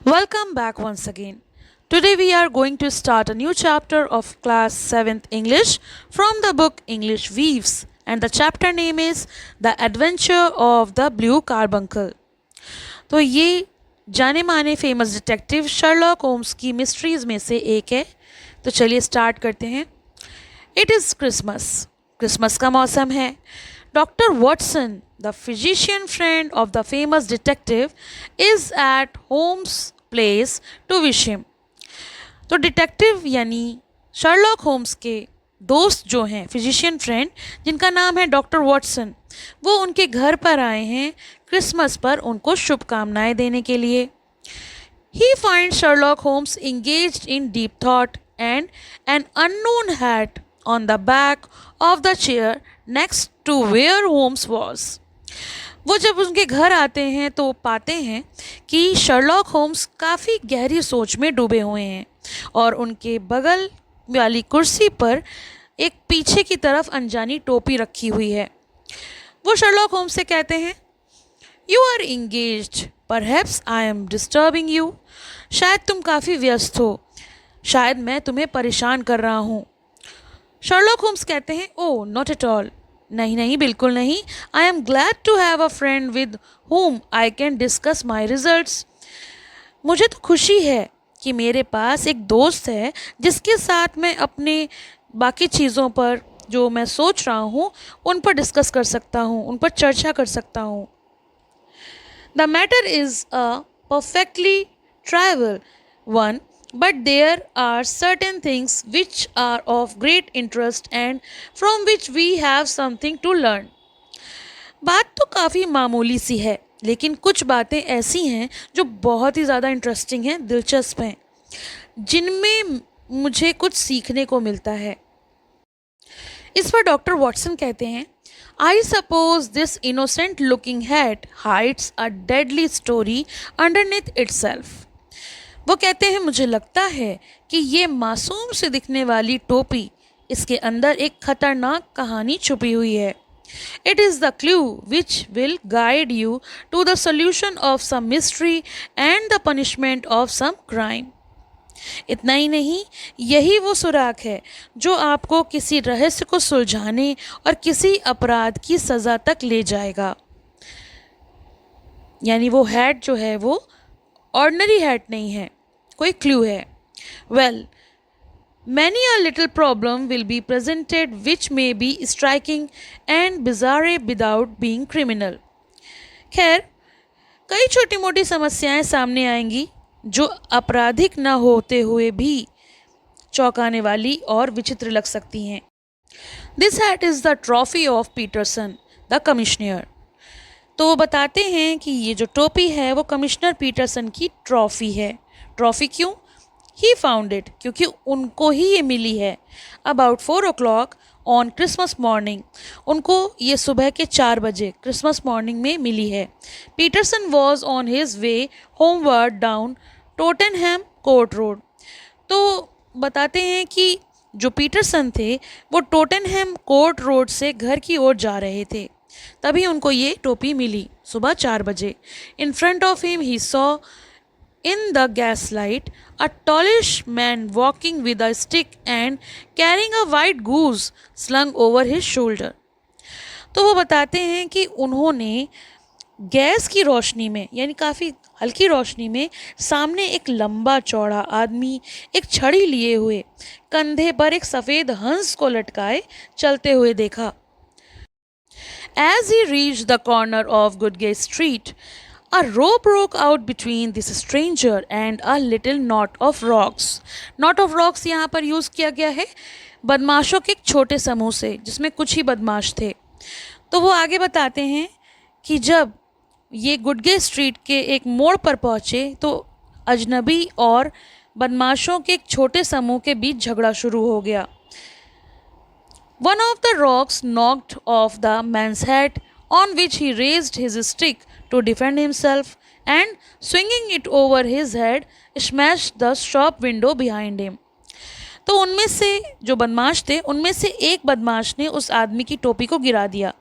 Welcome back once again. Today we are going to start a new chapter of class 7th English from the book English Weaves, and the chapter name is The Adventure of the Blue Carbuncle. तो ये जाने माने famous detective Sherlock Holmes की mysteries में से एक है. तो चलिए स्टार्ट करते हैं. इट इज़ क्रिसमस का मौसम है. Doctor Watson, the physician friend of the famous detective, is at Holmes place to wish him. तो डिटेक्टिव यानी शर्लॉक होम्स के दोस्त जो हैं, फिजिशियन फ्रेंड जिनका नाम है डॉक्टर वॉटसन, वो उनके घर पर आए हैं क्रिसमस पर उनको शुभकामनाएं देने के लिए. He find Sherlock Holmes engaged in deep thought and an unknown hat on the back of the chair next to where Holmes was. वो जब उनके घर आते हैं तो पाते हैं कि शर्लॉक होम्स काफ़ी गहरी सोच में डूबे हुए हैं और उनके बगल वाली कुर्सी पर एक पीछे की तरफ अनजानी टोपी रखी हुई है. वो शर्लॉक होम्स से कहते हैं, you are engaged, perhaps I am disturbing you. शायद तुम काफ़ी व्यस्त हो, शायद मैं तुम्हें परेशान कर रहा हूँ. शर्लॉक होम्स कहते हैं, ओह नॉट एट ऑल, नहीं नहीं बिल्कुल नहीं. I am glad to have a friend with whom I can discuss my results. मुझे तो खुशी है कि मेरे पास एक दोस्त है जिसके साथ मैं अपने बाकी चीज़ों पर जो मैं सोच रहा हूँ उन पर डिस्कस कर सकता हूँ, उन पर चर्चा कर सकता हूँ. The matter is a perfectly trivial one, but there are certain things which are of great interest and from which we have something to learn. बात तो काफ़ी मामूली सी है, लेकिन कुछ बातें ऐसी हैं जो बहुत ही ज़्यादा इंटरेस्टिंग हैं, दिलचस्प हैं, जिनमें मुझे कुछ सीखने को मिलता है. इस पर डॉक्टर वॉटसन कहते हैं, I suppose this innocent looking hat hides a deadly story underneath itself. वो कहते हैं, मुझे लगता है कि ये मासूम से दिखने वाली टोपी, इसके अंदर एक खतरनाक कहानी छुपी हुई है. It is the clue which will guide you to the solution of some mystery and the punishment of some crime. इतना ही नहीं, यही वो सुराग है जो आपको किसी रहस्य को सुलझाने और किसी अपराध की सज़ा तक ले जाएगा. यानी वो हैट जो है वो ऑर्डिनरी हैट नहीं है, कोई क्लू है. Well, many a little problem will be presented which may be striking and बिजारे without being criminal. खैर, कई छोटी मोटी समस्याएं सामने आएंगी जो आपराधिक न होते हुए भी चौंकाने वाली और विचित्र लग सकती हैं. This hat is the trophy of Peterson the commissioner. तो वो बताते हैं कि ये जो टोपी है वो कमिश्नर पीटरसन की ट्रॉफ़ी है. ट्रॉफ़ी क्यों? ही फाउंड इट, क्योंकि उनको ही ये मिली है. About 4 o'clock on Christmas morning, उनको ये सुबह के 4 बजे क्रिसमस मॉर्निंग में मिली है. Peterson was on his way homeward down Tottenham Court Road. तो बताते हैं कि जो पीटरसन थे वो टोटनहैम कोर्ट रोड से घर की ओर जा रहे थे, तभी उनको ये टोपी मिली सुबह 4 बजे. In front of him he saw in the gaslight a tallish man walking with a stick and carrying a white goose slung over his shoulder. तो वो बताते हैं कि उन्होंने गैस की रोशनी में, यानी काफ़ी हल्की रोशनी में, सामने एक लंबा चौड़ा आदमी एक छड़ी लिए हुए कंधे पर एक सफ़ेद हंस को लटकाए चलते हुए देखा. As he reached the corner of Goodgate Street, a row broke out between this stranger and a little knot of rocks. Knot of rocks यहाँ पर यूज़ किया गया है बदमाशों के एक छोटे समूह से, जिसमें कुछ ही बदमाश थे. तो वो आगे बताते हैं कि जब ये गुडगे स्ट्रीट के एक मोड़ पर पहुँचे तो अजनबी और बदमाशों के एक छोटे समूह के बीच झगड़ा शुरू हो गया. One of the rocks knocked off the man's hat, on which he raised his stick to defend himself, and swinging it over his head smashed the shop window behind him. तो उनमें से जो बदमाश थे, उनमें से एक बदमाश ने उस आदमी की टोपी को गिरा दिया.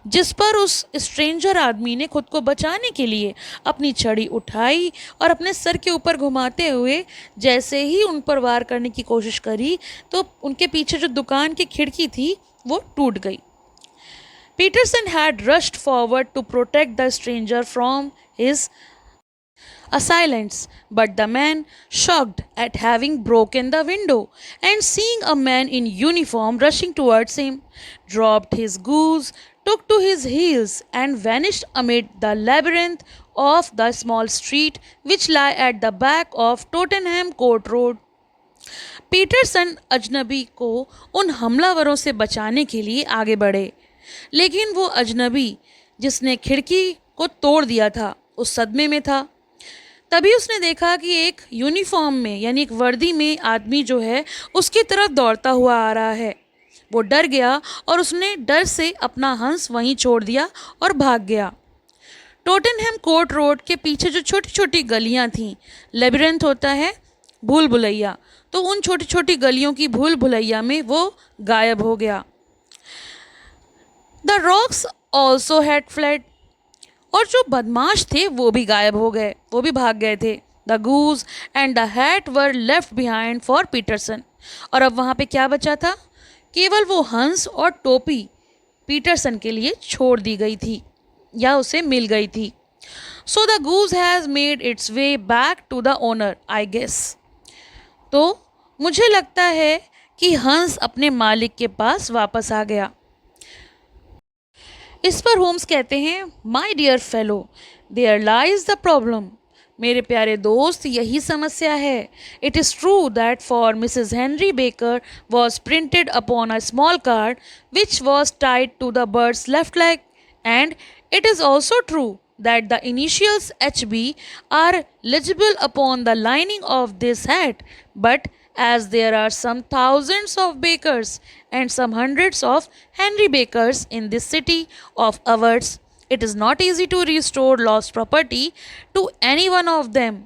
जिस पर उस स्ट्रेंजर आदमी ने खुद को बचाने के लिए अपनी छड़ी उठाई और अपने सर के ऊपर घुमाते हुए जैसे ही उन पर वार करने की कोशिश करी तो उनके पीछे जो दुकान की खिड़की थी वो टूट गई। Peterson had rushed forward to protect the stranger from his assailants, but the man, shocked at having broken the window and seeing a man in uniform rushing towards him, dropped his goose, took to his heels, and vanished amid the labyrinth of the small street which lay at the back of Tottenham Court Road. Peterson अजनबी को उन हमलावरों से बचाने के लिए आगे बढ़े, लेकिन वो अजनबी जिसने खिड़की को तोड़ दिया था उस सदमे में था। तभी उसने देखा कि एक यूनिफॉर्म में यानी एक वर्दी में आदमी जो है उसकी तरफ दौड़ता हुआ आ रहा है। वो डर गया और उसने डर से अपना हंस वहीं छोड़ दिया और भाग गया। टोटनहम कोर्ट रोड के पीछे जो छोटी छोटी गलियां थीं, लेबिरिंथ होता है भूल भुलैया, तो उन छोटी छोटी गलियों की भूल भुलैया में वो गायब हो गया। The rocks also had fled, और जो बदमाश थे वो भी गायब हो गए, वो भी भाग गए थे। The goose and the hat were left behind for Peterson, और अब वहाँ पे क्या बचा था? केवल वो हंस और टोपी पीटरसन के लिए छोड़ दी गई थी या उसे मिल गई थी। So the goose has made its way back to the owner I guess. तो मुझे लगता है कि हंस अपने मालिक के पास वापस आ गया। इस पर होम्स कहते हैं, my dear fellow, there lies the problem. मेरे प्यारे दोस्त, यही समस्या है। It is true that for Mrs Henry Baker was printed upon a small card which was tied to the bird's left leg, and it is also true that the initials HB are legible upon the lining of this hat, but as there are some thousands of bakers and some hundreds of Henry Bakers in this city of ours, it is not easy to restore lost property to any one of them.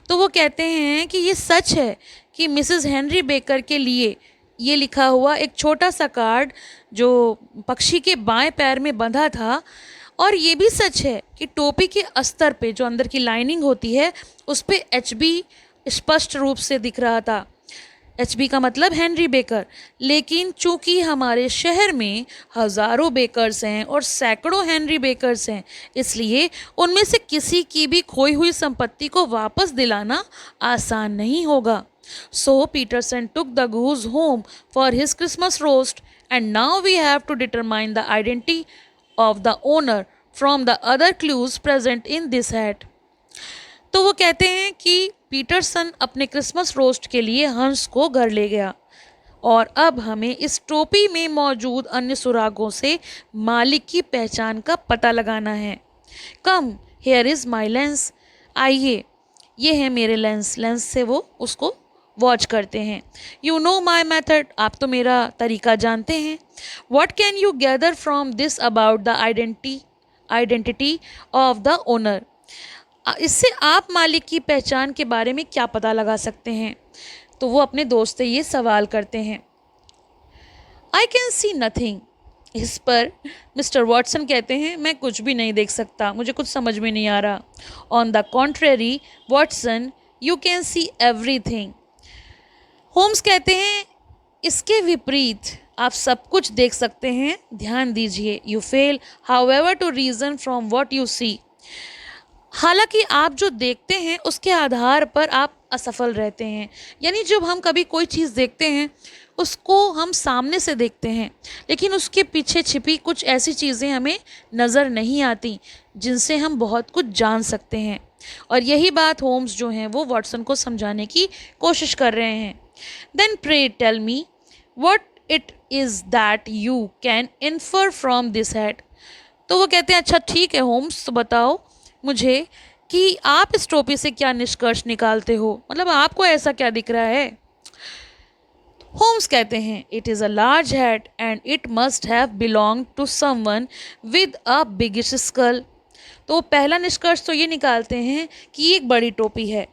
तो वो कहते हैं कि ये सच है कि Mrs Henry baker के लिए ये लिखा हुआ एक छोटा सा कार्ड जो पक्षी के बाएं पैर में बंधा था, और ये भी सच है कि टोपी के अस्तर पे जो अंदर की लाइनिंग होती है उस पे HB स्पष्ट रूप से दिख रहा था। HB का मतलब हेनरी बेकर। लेकिन चूंकि हमारे शहर में हज़ारों बेकर्स हैं और सैकड़ों हेनरी बेकर्स हैं, इसलिए उनमें से किसी की भी खोई हुई संपत्ति को वापस दिलाना आसान नहीं होगा। So Peterson took the goose home for his Christmas roast, and now we have to determine the identity of the owner from the other clues present in this hat. तो वो कहते हैं कि पीटरसन अपने क्रिसमस रोस्ट के लिए हंस को घर ले गया, और अब हमें इस टोपी में मौजूद अन्य सुरागों से मालिक की पहचान का पता लगाना है। Come here is my lens, आइए ये है मेरे लेंस। लेंस से वो उसको वॉच करते हैं। यू नो माई मैथड, आप तो मेरा तरीका जानते हैं। What can you gather from this about the identity of the owner, इससे आप मालिक की पहचान के बारे में क्या पता लगा सकते हैं? तो वो अपने दोस्त से ये सवाल करते हैं। I can see nothing. इस पर मिस्टर वॉटसन कहते हैं, मैं कुछ भी नहीं देख सकता, मुझे कुछ समझ में नहीं आ रहा। On the contrary Watson, you can see everything. Holmes कहते हैं, इसके विपरीत आप सब कुछ देख सकते हैं, ध्यान दीजिए। You fail however to reason from what you see, हालांकि आप जो देखते हैं उसके आधार पर आप असफल रहते हैं। यानी जब हम कभी कोई चीज़ देखते हैं उसको हम सामने से देखते हैं, लेकिन उसके पीछे छिपी कुछ ऐसी चीज़ें हमें नज़र नहीं आती जिनसे हम बहुत कुछ जान सकते हैं। और यही बात होम्स जो हैं वो वॉटसन को समझाने की कोशिश कर रहे हैं। Then pray tell me what it is that you can infer from this hat. तो वो कहते हैं, अच्छा ठीक है होम्स, तो बताओ मुझे कि आप इस टोपी से क्या निष्कर्ष निकालते हो, मतलब आपको ऐसा क्या दिख रहा है? होम्स कहते हैं, it is a large hat and it must have belong to someone with a biggish skull. तो पहला निष्कर्ष तो ये निकालते हैं कि ये एक बड़ी टोपी है,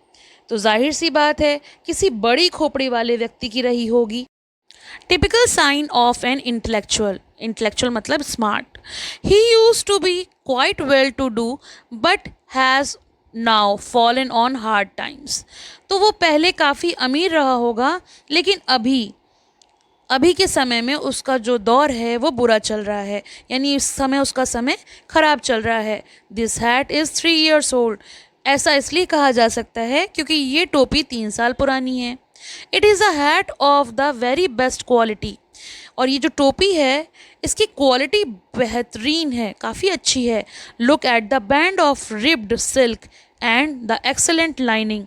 तो जाहिर सी बात है किसी बड़ी खोपड़ी वाले व्यक्ति की रही होगी। Typical sign of an intellectual. Intellectual मतलब smart. He used to be quite well to do but has now fallen on hard times. तो वो पहले काफ़ी अमीर रहा होगा लेकिन अभी अभी के समय में उसका जो दौर है वो बुरा चल रहा है, यानी इस समय उसका समय खराब चल रहा है. This hat is 3 years old. ऐसा इसलिए कहा जा सकता है क्योंकि ये टोपी 3 साल पुरानी है. It is a hat off the very best quality. और ये जो टोपी है इसकी क्वालिटी बेहतरीन है, काफ़ी अच्छी है. Look at the band of ribbed silk and the excellent lining.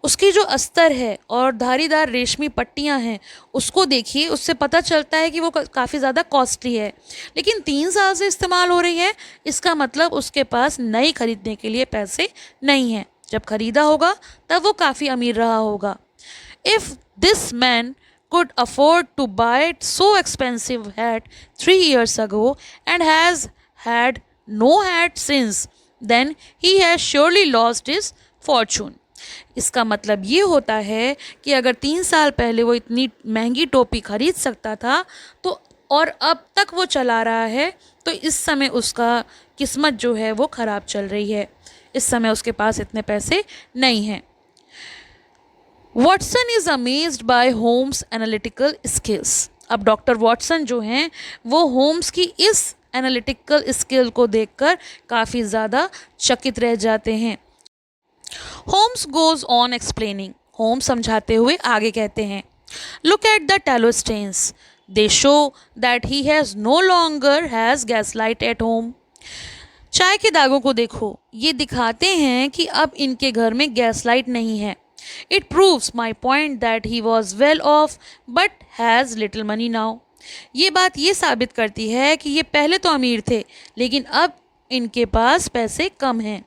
उसकी जो अस्तर है और धारीदार रेशमी पट्टियां हैं उसको देखिए, उससे पता चलता है कि वो काफ़ी ज़्यादा कॉस्टली है. लेकिन 3 साल से इस्तेमाल हो रही है, इसका मतलब उसके पास नई खरीदने के लिए पैसे नहीं हैं. जब खरीदा होगा तब वो काफ़ी अमीर रहा होगा. If this man could afford to buy so expensive hat 3 years ago and has had no hat since, then he has surely lost his fortune. इसका मतलब ये होता है कि अगर 3 साल पहले वो इतनी महंगी टोपी खरीद सकता था तो और अब तक वो चला रहा है, तो इस समय उसका किस्मत जो है वो ख़राब चल रही है. इस समय उसके पास इतने पैसे नहीं हैं. Watson is amazed by Holmes analytical skills. अब डॉक्टर वॉटसन जो हैं वो होम्स की इस एनालिटिकल स्किल को देखकर काफ़ी ज़्यादा चकित रह जाते हैं. Holmes goes on explaining. Holmes समझाते हुए आगे कहते हैं, look at the tallow stains. They show that he has no longer has gas light at home. चाय के दागों को देखो, ये दिखाते हैं कि अब इनके घर में गैस लाइट नहीं है. It proves my point that he was well off but has little money now. ये बात ये साबित करती है कि ये पहले तो अमीर थे लेकिन अब इनके पास पैसे कम हैं.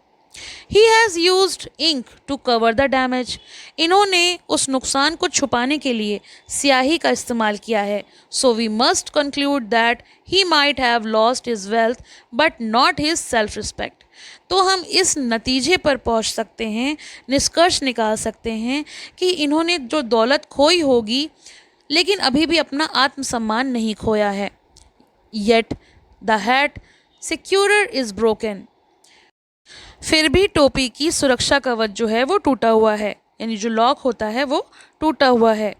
He has used ink to cover the damage. इन्होंने उस नुकसान को छुपाने के लिए स्याही का इस्तेमाल किया है. So we must conclude that he might have lost his wealth but not his self-respect. तो हम इस नतीजे पर पहुंच सकते हैं, निष्कर्ष निकाल सकते हैं कि इन्होंने जो दौलत खोई होगी लेकिन अभी भी अपना आत्मसम्मान नहीं खोया है. Yet the hat securer is broken. फिर भी टोपी की सुरक्षा कवच जो है वो टूटा हुआ है, यानी जो लॉक होता है वो टूटा हुआ है.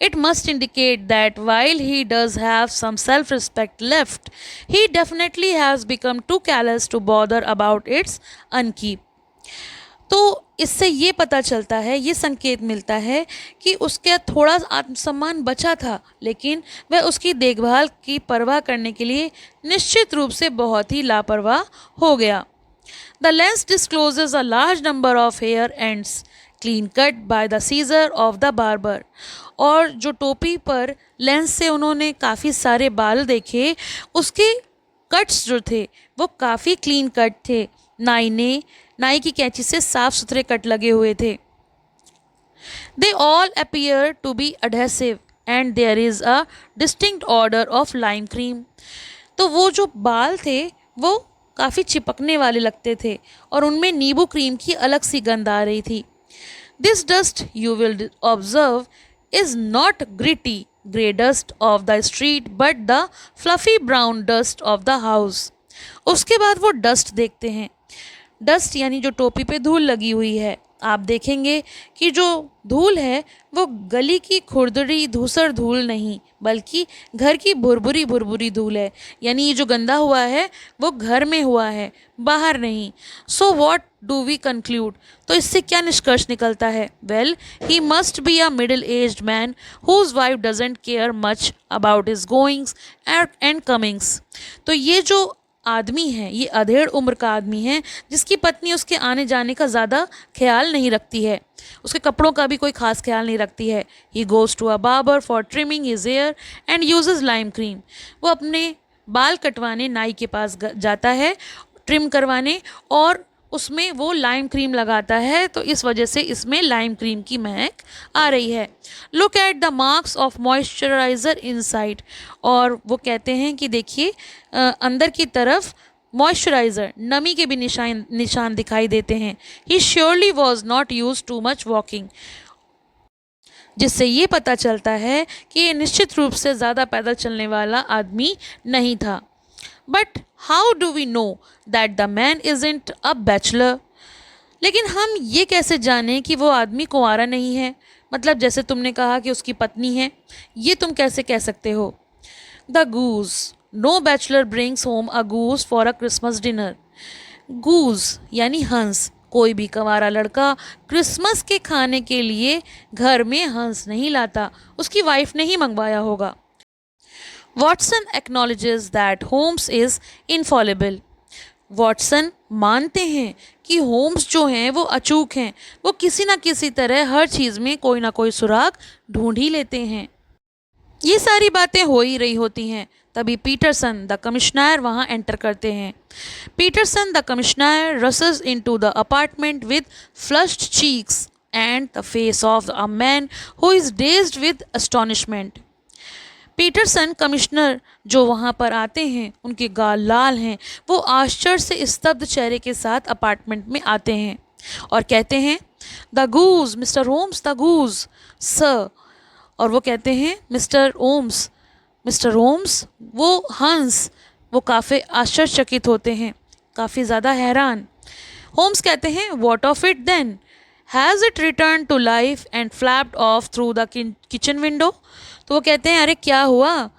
It must indicate that while he does have some self-respect left, he definitely has become too careless to bother about its upkeep. तो इससे ये पता चलता है, ये संकेत मिलता है कि उसके थोड़ा आत्मसम्मान बचा था लेकिन वह उसकी देखभाल की परवाह करने के लिए निश्चित रूप से बहुत ही लापरवाह हो गया. The lens discloses a large number of hair ends, clean cut by the scissor of the barber. और जो टोपी पर लेंस से उन्होंने काफ़ी सारे बाल देखे, उसके कट्स जो थे वो काफ़ी क्लीन कट थे. नाई की कैंची से साफ सुथरे कट लगे हुए थे. They all appear to be adhesive and there is a distinct odor of lime cream. तो वो जो बाल थे वो काफ़ी चिपकने वाले लगते थे और उनमें नींबू क्रीम की अलग सी गंध आ रही थी. This dust, you will observe, is not gritty grey dust of the street but the fluffy brown dust of the house. उसके बाद वो डस्ट देखते हैं. डस्ट यानी जो टोपी पे धूल लगी हुई है. आप देखेंगे कि जो धूल है वो गली की खुरदरी धूसर धूल नहीं बल्कि घर की भुरभुरी भुरभुरी धूल है, यानी ये जो गंदा हुआ है वो घर में हुआ है, बाहर नहीं. So what do we conclude. तो इससे क्या निष्कर्ष निकलता है. Well, he must be a middle aged man whose wife doesn't care much about his goings and comings. तो ये जो आदमी है ये अधेड़ उम्र का आदमी है जिसकी पत्नी उसके आने जाने का ज़्यादा ख्याल नहीं रखती है, उसके कपड़ों का भी कोई ख़ास ख्याल नहीं रखती है. He goes to a barber for trimming his hair and uses lime cream. वो अपने बाल कटवाने नाई के पास जाता है ट्रिम करवाने और उसमें वो लाइम क्रीम लगाता है, तो इस वजह से इसमें लाइम क्रीम की महक आ रही है. Look at the marks of moisturiser inside. और वो कहते हैं कि देखिए अंदर की तरफ मॉइस्चराइज़र नमी के भी निशान दिखाई देते हैं. ही surely was not use too much walking. जिससे ये पता चलता है कि ये निश्चित रूप से ज़्यादा पैदल चलने वाला आदमी नहीं था। But how do we know that the man isn't a bachelor? लेकिन हम ये कैसे जानें कि वो आदमी कुंवारा नहीं है? मतलब जैसे तुमने कहा कि उसकी पत्नी है, ये तुम कैसे कह सकते हो? The goose, no bachelor brings home a goose for a Christmas dinner. Goose यानी हंस, कोई भी कंवारा लड़का क्रिसमस के खाने के लिए घर में हंस नहीं लाता, उसकी वाइफ ने ही मंगवाया होगा। Watson acknowledges that Holmes is infallible. Watson मानते हैं कि होम्स जो हैं वो अचूक हैं, वो किसी ना किसी तरह हर चीज़ में कोई ना कोई सुराग ढूंढ ही लेते हैं। ये सारी बातें हो ही रही होती हैं, तभी पीटरसन द कमिश्नर वहाँ एंटर करते हैं। Peterson the commissioner rushes into the apartment with flushed cheeks and the face of a man who is dazed with astonishment. Peterson commissioner जो वहाँ पर आते हैं, उनके गाल लाल हैं, वो आश्चर्य से स्तब्ध चेहरे के साथ अपार्टमेंट में आते हैं और कहते हैं, the goose Mr Holmes, the goose sir. और वो कहते हैं मिस्टर ओम्स, मिस्टर ओम्स, वो हंस। वो काफ़ी आश्चर्यचकित होते हैं, काफ़ी ज़्यादा हैरान। होम्स कहते हैं, what of it then? Has it return to life and flapped off through the kitchen window? तो वो कहते हैं, अरे क्या हुआ?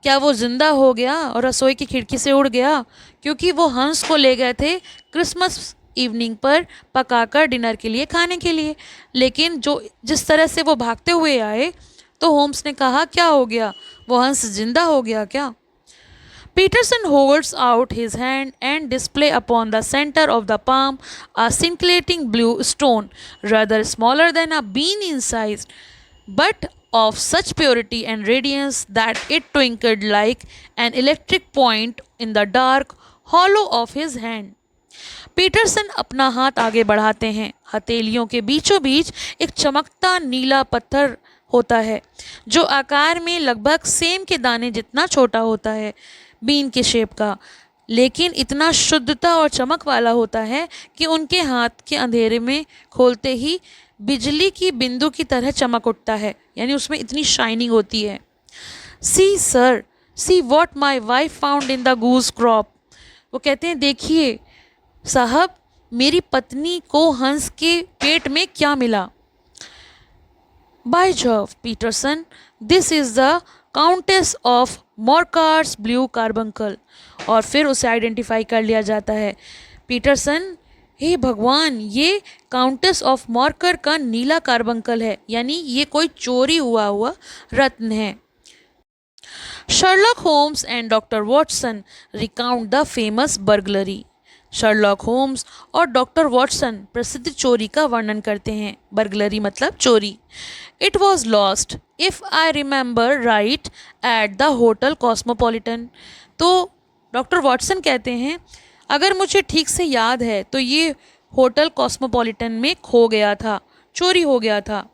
क्या वो ज़िंदा हो गया और रसोई की खिड़की से उड़ गया? क्योंकि वो हंस को ले गए थे क्रिसमस इवनिंग पर पकाकर डिनर के लिए, खाने के लिए। लेकिन जिस तरह से वो भागते हुए आए, तो होम्स ने कहा, क्या हो गया? वो हंस जिंदा हो गया क्या? Peterson holds out his hand and display upon the center of the palm a scintillating blue stone, rather smaller than a bean in size, but of such purity and radiance that it twinkled like an electric point in the dark hollow of his hand. Peterson अपना हाथ आगे बढ़ाते हैं। हथेलियों के बीचों बीच एक चमकता नीला पत्थर होता है जो आकार में लगभग सेम के दाने जितना छोटा होता है, बीन के शेप का, लेकिन इतना शुद्धता और चमक वाला होता है कि उनके हाथ के अंधेरे में खोलते ही बिजली की बिंदु की तरह चमक उठता है, यानी उसमें इतनी शाइनिंग होती है। See sir, see what my wife found in the goose crop. वो कहते हैं, देखिए साहब, मेरी पत्नी को हंस के पेट में क्या मिला। By Jove Peterson, this is the Countess of Morcar's blue carbuncle. और फिर उसे आइडेंटिफाई कर लिया जाता है। पीटरसन, हे भगवान, ये काउंटेस ऑफ मॉर्कर का नीला कार्बंकल है, यानी ये कोई चोरी हुआ रत्न है। Sherlock Holmes and doctor Watson recount the famous burglary. Sherlock Holmes और डॉक्टर वॉटसन प्रसिद्ध चोरी का वर्णन करते हैं। बर्गलरी मतलब चोरी। It was lost, if I remember right, at the hotel Cosmopolitan. तो डॉक्टर वॉटसन कहते हैं, अगर मुझे ठीक से याद है तो ये होटल कॉस्मोपॉलिटन में खो गया था, चोरी हो गया था।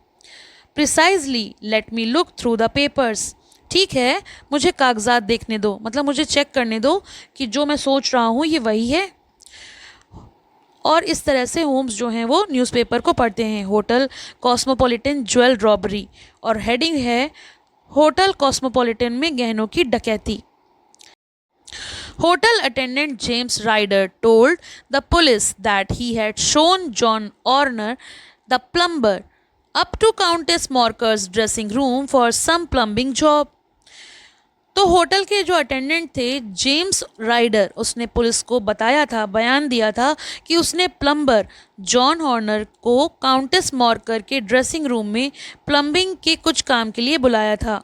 Precisely, let me look through the papers. ठीक है, मुझे कागजात देखने दो, मतलब मुझे चेक करने दो कि जो मैं सोच रहा हूँ ये वही है। और इस तरह से होम्स जो हैं वो न्यूज़पेपर को पढ़ते हैं, होटल कॉस्मोपॉलिटन ज्वेल रॉबरी, और हेडिंग है होटल कॉस्मोपॉलिटन में गहनों की डकैती। Hotel attendant James Ryder told the police that he had shown John Orner, the plumber, up to Countess Morker's dressing room for some plumbing job. तो hotel के जो attendant थे जेम्स राइडर, उसने police को बताया था, बयान दिया था कि उसने प्लम्बर जॉन हॉर्नर को काउंटेस मॉर्कर के ड्रेसिंग रूम में प्लम्बिंग के कुछ काम के लिए बुलाया था।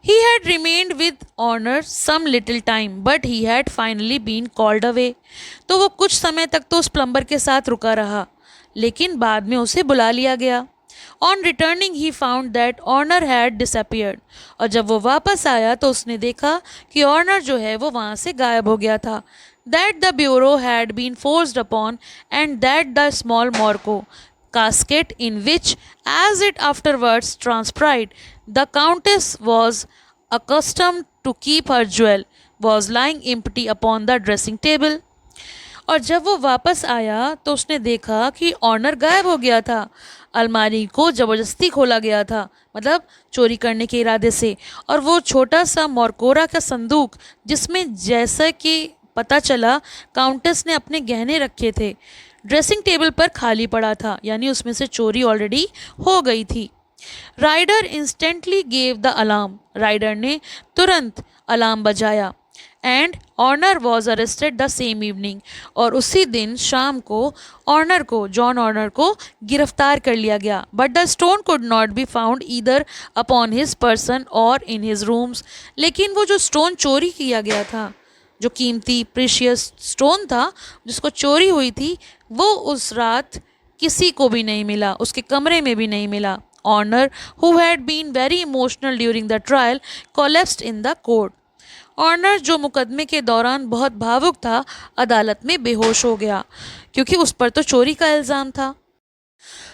He had remained with Honor some little time, but he had finally been called away. तो वो कुछ समय तक तो उस प्लम्बर के साथ रुका रहा, लेकिन बाद में उसे बुला लिया गया। On returning, he found that Honor had disappeared. और जब वो वापस आया तो उसने देखा कि Honor जो है वो वहाँ से गायब हो गया था। That the bureau had been forced upon, and that the small morocco casket in which, as it afterwards transpired, the countess was accustomed to keep her jewel, was lying empty upon the dressing table. और जब वो वापस आया तो उसने देखा कि honour गायब हो गया था। अलमारी को ज़बरदस्ती खोला गया था, मतलब चोरी करने के इरादे से। और वो छोटा सा मोरकोरा का संदूक, जिसमें जैसा कि पता चला काउंटेस ने अपने गहने रखे थे, ड्रेसिंग टेबल पर खाली पड़ा था, यानी उसमें से चोरी ऑलरेडी हो गई थी। Ryder instantly gave the alarm, Ryder ने तुरंत अलार्म बजाया। And Horner was arrested the same evening, और उसी दिन शाम को ऑर्नर को, जॉन ऑर्नर को गिरफ्तार कर लिया गया। But the stone could not be found either upon his person और इन हिज रूम्स, लेकिन वो जो स्टोन चोरी किया गया था, जो कीमती प्रीशियस स्टोन था जिसको चोरी हुई थी, वो उस रात किसी को भी नहीं मिला, उसके कमरे में भी नहीं मिला। Horner, who had been very emotional during the trial, collapsed in the court. Horner, जो मुकदमे के दौरान बहुत भावुक था, अदालत में बेहोश हो गया, क्योंकि उस पर तो चोरी का इल्ज़ाम था।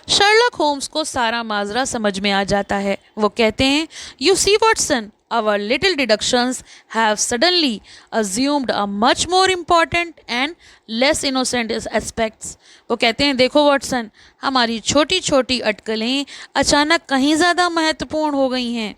शर्लक होम्स को सारा माजरा समझ में आ जाता है। वो कहते हैं, you see Watson, our little deductions have suddenly assumed a much more important and less innocent aspects. वो कहते हैं, देखो वॉटसन, हमारी छोटी छोटी अटकलें अचानक कहीं ज़्यादा महत्वपूर्ण हो गई हैं।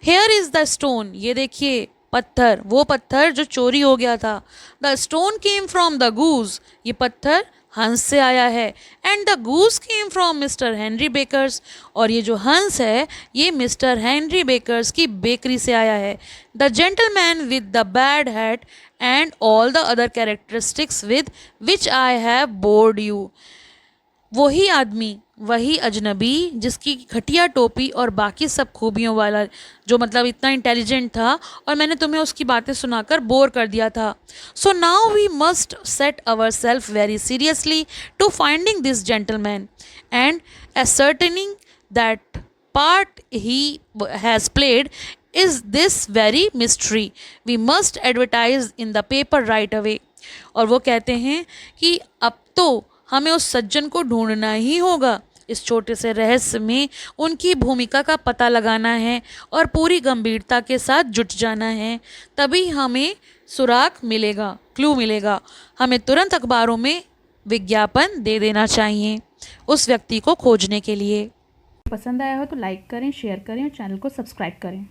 Here is the stone, ये देखिए पत्थर, वो पत्थर जो चोरी हो गया था। The stone came from the goose, ये पत्थर हंस से आया है। And the goose came from Mr Henry Baker's, और ये जो हंस है ये मिस्टर हेनरी बेकर्स की बेकरी से आया है। The gentleman with the bad hat and all the other characteristics with which I have bored you, वही आदमी, वही अजनबी जिसकी घटिया टोपी और बाकी सब खूबियों वाला, जो मतलब इतना इंटेलिजेंट था और मैंने तुम्हें उसकी बातें सुनाकर बोर कर दिया था। So now we must set our self very seriously to finding this gentleman and ascertaining that part he has played is this very mystery. We must advertise in the paper right away. और वो कहते हैं कि अब तो हमें उस सज्जन को ढूंढना ही होगा, इस छोटे से रहस्य में उनकी भूमिका का पता लगाना है और पूरी गंभीरता के साथ जुट जाना है, तभी हमें सुराग मिलेगा, क्लू मिलेगा। हमें तुरंत अखबारों में विज्ञापन दे देना चाहिए उस व्यक्ति को खोजने के लिए। पसंद आया हो तो लाइक करें, शेयर करें और चैनल को सब्सक्राइब करें।